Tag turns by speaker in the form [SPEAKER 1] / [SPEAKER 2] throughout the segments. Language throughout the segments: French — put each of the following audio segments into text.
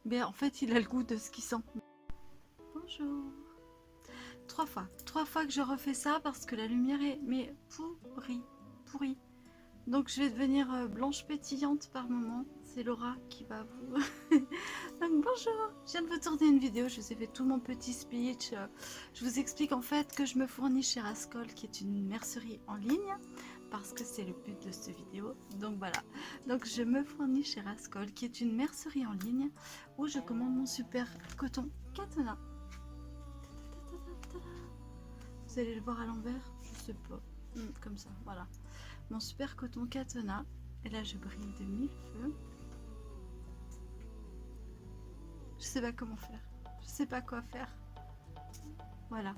[SPEAKER 1] Mais en fait, il a le goût de ce qu'il sent. Bonjour. Trois fois que je refais ça parce que la lumière est mais pourrie. Donc je vais devenir blanche pétillante par moment. C'est Laura qui va vous... Donc bonjour, je viens de vous tourner une vidéo, je vous ai fait tout mon petit speech. Je vous explique en fait que je me fournis chez Rascol, qui est une mercerie en ligne, parce que c'est le but de cette vidéo. Donc voilà, donc je me fournis chez Rascol, qui est une mercerie en ligne, où je commande mon super coton Katana. Vous allez le voir à l'envers, je sais pas, comme ça, voilà. Mon super coton Katana, et là je brille de mille feux. Je sais pas comment faire, je sais pas quoi faire. Voilà.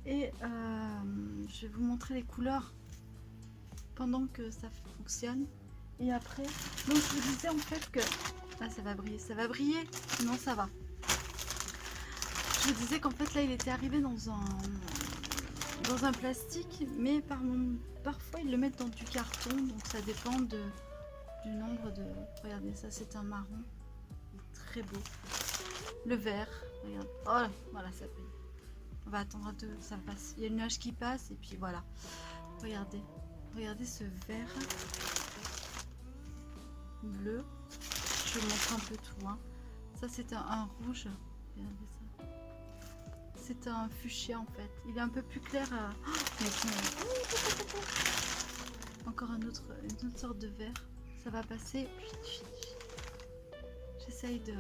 [SPEAKER 1] Et je vais vous montrer les couleurs pendant que ça fonctionne. Et après, donc je vous disais en fait que... Là ça va briller, non ça va. Je vous disais qu'en fait là il était arrivé dans un plastique, mais parfois ils le mettent dans du carton, donc ça dépend du nombre de... Regardez, ça c'est un marron, très beau. Le vert, regarde, oh voilà ça brille. On va attendre un peu que ça passe. Il y a une nuage qui passe et puis voilà. Regardez, regardez ce vert bleu. Je vous montre un peu tout. Hein. Ça c'est un rouge. Regardez ça. C'est un fuchsia en fait. Il est un peu plus clair. Encore une autre sorte de vert. Ça va passer. J'essaye de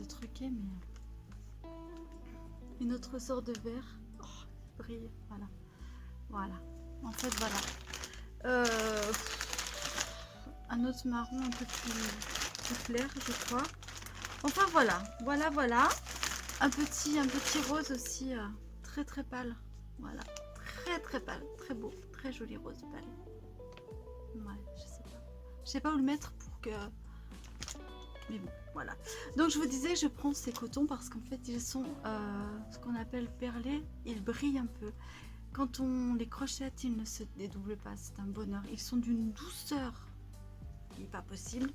[SPEAKER 1] truquer, mais une autre sorte de vert. Oh, il brille. Voilà. Voilà. En fait, voilà. Un autre marron un peu plus clair, je crois. Enfin, voilà. Voilà. Un petit rose aussi, très pâle. Voilà. Très pâle. Très beau. Très joli rose pâle. Ouais, je sais pas. Je sais pas où le mettre pour que... Mais bon, voilà. Donc je vous disais, je prends ces cotons parce qu'en fait, ils sont ce qu'on appelle perlés. Ils brillent un peu. Quand on les crochette, ils ne se dédoublent pas. C'est un bonheur. Ils sont d'une douceur qui n'est pas possible.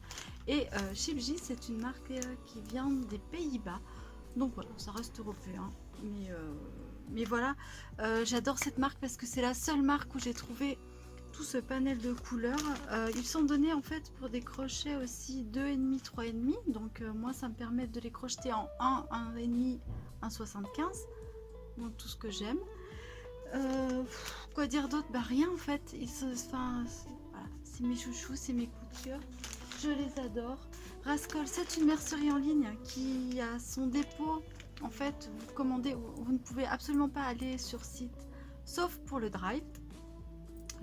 [SPEAKER 1] Et Shipji, c'est une marque qui vient des Pays-Bas. Donc voilà, ça reste européen. Mais voilà, j'adore cette marque parce que c'est la seule marque où j'ai trouvé tout ce panel de couleurs. Ils sont donnés en fait pour des crochets aussi 2,5, 3,5. Donc moi, ça me permet de les crocheter en 1, 1,5, 1,75. Donc tout ce que j'aime. Quoi dire d'autre? Bah rien en fait. Voilà, c'est mes chouchous, c'est mes coups de cœur. Je les adore. Rascol, c'est une mercerie en ligne qui a son dépôt. En fait, vous commandez, vous ne pouvez absolument pas aller sur site, sauf pour le drive.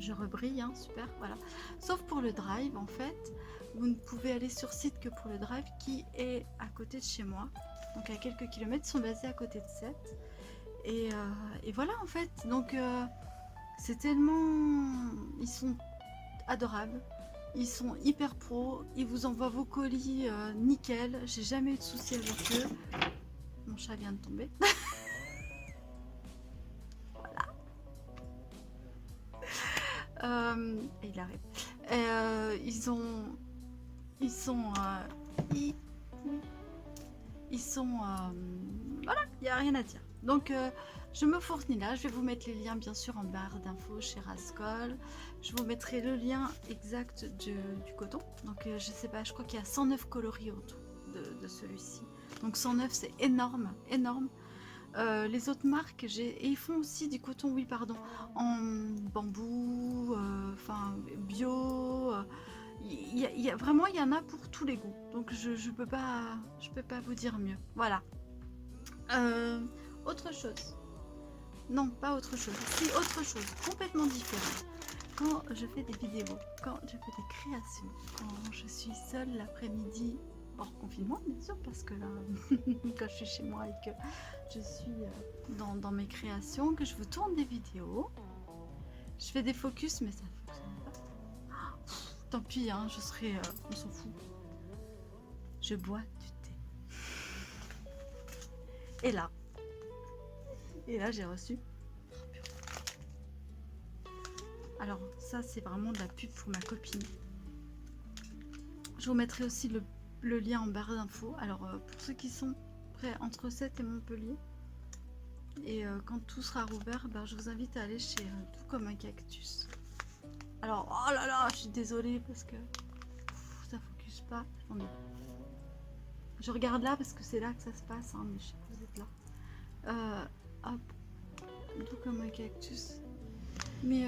[SPEAKER 1] Je rebrille, hein, super, voilà. Sauf pour le drive, en fait, vous ne pouvez aller sur site que pour le drive qui est à côté de chez moi. Donc à quelques kilomètres, ils sont basés à côté de Sète. Et voilà en fait. Donc c'est tellement... Ils sont adorables. Ils sont hyper pro, ils vous envoient vos colis nickel, j'ai jamais eu de soucis avec eux. Mon chat vient de tomber. Voilà. Il arrive. Ils sont... voilà, il n'y a rien à dire. Donc je me fournis là, je vais vous mettre les liens bien sûr en barre d'infos chez Rascol. Je vous mettrai le lien exact du coton. Donc je sais pas, je crois qu'il y a 109 coloris autour de celui-ci. Donc 109 c'est énorme. Les autres marques, et ils font aussi du coton, oui pardon, en bambou, enfin bio. Vraiment, il y en a pour tous les goûts. Donc je peux pas vous dire mieux. Voilà. Autre chose. Non, pas autre chose. Si, autre chose, complètement différente. Quand je fais des vidéos, quand je fais des créations, quand je suis seule l'après-midi, hors confinement bien sûr, parce que là, quand je suis chez moi et que je suis dans mes créations, que je vous tourne des vidéos, je fais des focus, mais ça ne fonctionne pas. Tant pis, hein, je serai... on s'en fout. Je bois du thé. Et là j'ai reçu... Alors ça c'est vraiment de la pub pour ma copine. Je vous mettrai aussi le lien en barre d'infos. Alors pour ceux qui sont prêts entre Sète et Montpellier, et quand tout sera rouvert, ben, je vous invite à aller chez Tout comme un cactus. Alors, oh là là, je suis désolée parce que ça focus pas. Attendez. Je regarde là parce que c'est là que ça se passe, hein, mais je sais que vous êtes là. Hop, Tout comme un cactus. Mais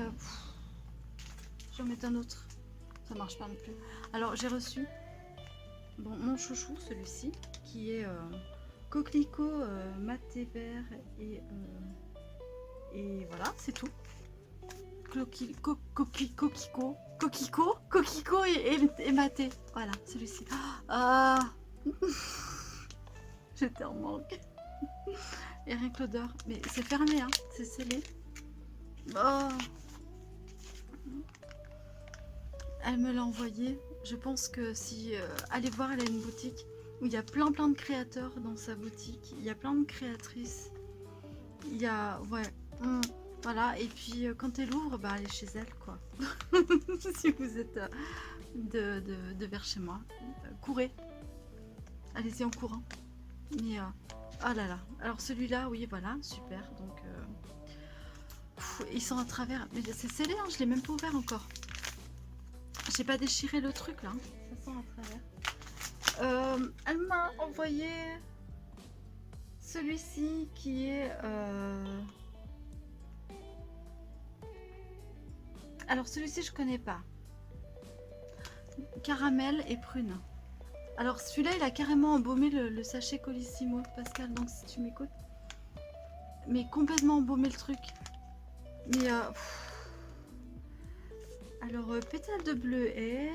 [SPEAKER 1] je vais en mettre un autre. Ça marche pas non plus. Alors, j'ai reçu bon, mon chouchou, celui-ci, qui est coquelicot maté vert et voilà, c'est tout. Coquelicot et maté. Voilà, celui-ci. Ah, j'étais en manque. Et rien que l'odeur. Mais c'est fermé, hein, c'est scellé. Oh. Elle me l'a envoyé. Je pense que si... allez voir, elle a une boutique où il y a plein de créateurs dans sa boutique. Il y a plein de créatrices. Il y a... Ouais. Voilà. Et puis quand elle ouvre, bah allez chez elle, quoi. Si vous êtes de vers chez moi. Courez. Allez-y en courant. Mais... oh là là. Alors celui-là, oui, voilà. Super. Donc... ils sont à travers. Mais c'est scellé, hein, je l'ai même pas ouvert encore. J'ai pas déchiré le truc là, ça sent à travers. Elle m'a envoyé celui-ci qui est... Alors celui-ci je connais pas. Caramel et prune. Alors celui-là il a carrément embaumé le sachet Colissimo, Pascal, donc si tu m'écoutes. Mais complètement embaumé le truc. Mais... alors pétale de bleuet,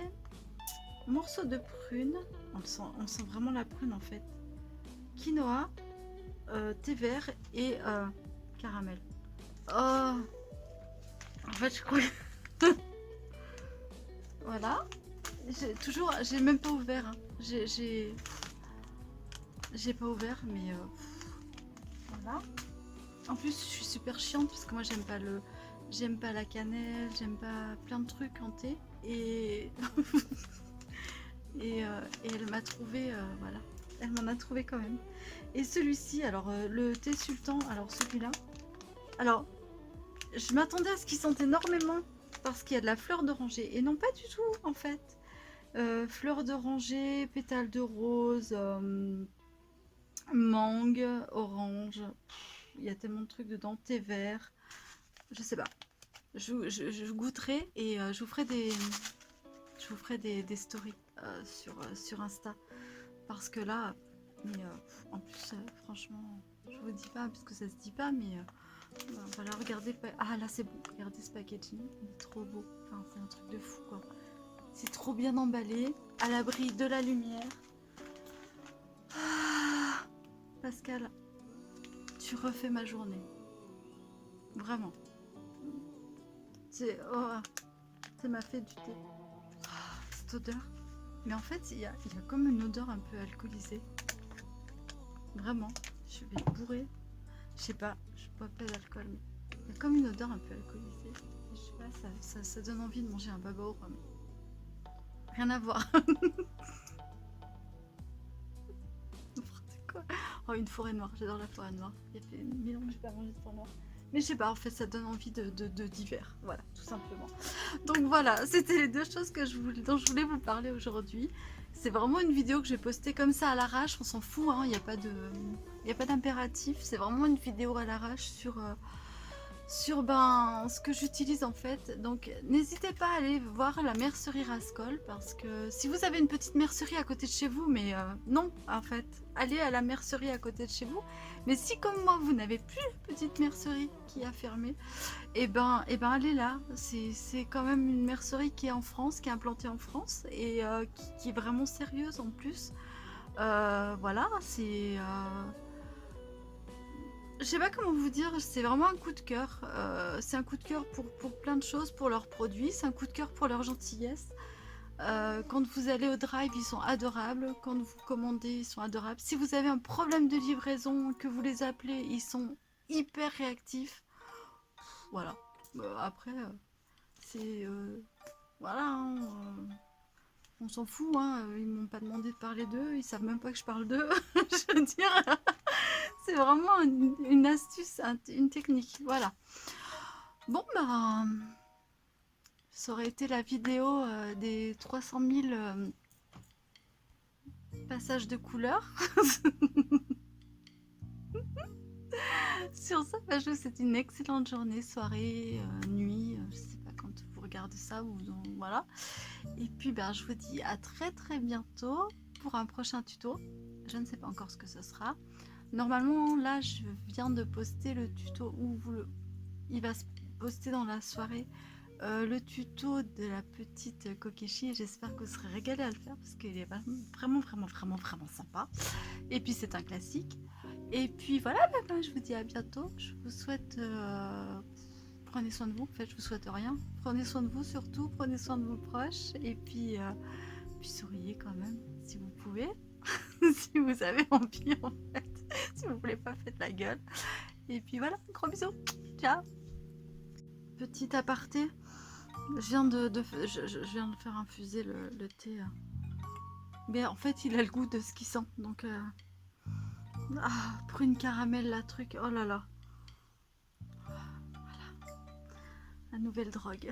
[SPEAKER 1] morceau de prune, on sent vraiment la prune en fait, quinoa, thé vert et caramel. Oh, en fait je crois que... Voilà, j'ai même pas ouvert, hein. J'ai pas ouvert, mais voilà. En plus je suis super chiante parce que moi j'aime pas la cannelle, j'aime pas plein de trucs en thé et et elle m'a trouvé, voilà, elle m'en a trouvé quand même. Et celui-ci, alors le thé sultan, alors celui-là, alors je m'attendais à ce qu'il sente énormément parce qu'il y a de la fleur d'oranger et non pas du tout en fait. Fleur d'oranger, pétales de rose, mangue, orange, il y a tellement de trucs dedans, thé vert, je sais pas. Je goûterai et je vous ferai des stories sur Insta. Parce que là, mais en plus, franchement, je vous dis pas, parce que ça se dit pas, mais voilà, regardez. Ah là, c'est bon, regardez ce packaging, il est trop beau. Enfin, c'est un truc de fou, quoi. C'est trop bien emballé, à l'abri de la lumière. Ah, Pascal, tu refais ma journée. Vraiment. Oh, ça m'a fait du thé. Ah, cette odeur. Mais en fait, il y a comme une odeur un peu alcoolisée. Vraiment, je vais bourrer. Je sais pas, je bois pas d'alcool, mais il y a comme une odeur un peu alcoolisée. Je sais pas, ça donne envie de manger un baba au rhum. Rien à voir. N'importe quoi. Oh, une forêt noire, j'adore la forêt noire. Il y a fait 1000 ans que j'ai pas mangé de forêt noire. Mais je sais pas, en fait, ça donne envie d'hiver. Voilà, tout simplement. Donc voilà, c'était les deux choses dont je voulais vous parler aujourd'hui. C'est vraiment une vidéo que j'ai postée comme ça à l'arrache. On s'en fout, hein, il n'y a pas d'impératif. C'est vraiment une vidéo à l'arrache sur ce que j'utilise en fait. Donc n'hésitez pas à aller voir la mercerie Rascol parce que si vous avez une petite mercerie à côté de chez vous, mais non en fait, allez à la mercerie à côté de chez vous. Mais si comme moi vous n'avez plus de petite mercerie qui a fermé, et ben allez là. C'est quand même une mercerie qui est en France, qui est implantée en France et qui est vraiment sérieuse en plus. Voilà, c'est... je sais pas comment vous dire, c'est vraiment un coup de cœur. C'est un coup de cœur pour plein de choses, pour leurs produits, c'est un coup de cœur pour leur gentillesse. Quand vous allez au drive, ils sont adorables. Quand vous commandez, ils sont adorables. Si vous avez un problème de livraison, que vous les appelez, ils sont hyper réactifs. Voilà. Après, c'est... voilà. Hein, On s'en fout, hein. Ils m'ont pas demandé de parler d'eux, ils savent même pas que je parle d'eux. Je veux dire, c'est vraiment une astuce, une technique. Voilà. Bon, bah, ça aurait été la vidéo des 300 000 passages de couleurs. Sur ça, bah, je vous souhaite une excellente journée, soirée, nuit, je sais pas quand vous regardez ça ou voilà. Et puis bah, je vous dis à très très bientôt pour un prochain tuto. Je ne sais pas encore ce que ce sera. Normalement là je viens de poster le tuto où il va se poster dans la soirée le tuto de la petite Kokeshi et j'espère que vous serez régalés à le faire parce qu'il est vraiment sympa. Et puis c'est un classique. Et puis voilà, bah, je vous dis à bientôt. Je vous souhaite prenez soin de vous. En fait, je vous souhaite rien. Prenez soin de vous surtout, prenez soin de vos proches et puis souriez quand même si vous pouvez, si vous avez envie en fait. Si vous voulez pas, faites la gueule. Et puis voilà, gros bisous. Ciao. Petit aparté, je viens je viens de faire infuser le thé. Mais en fait, il a le goût de ce qu'il sent. Donc, prune caramel, la truc. Oh là là. Voilà. La nouvelle drogue.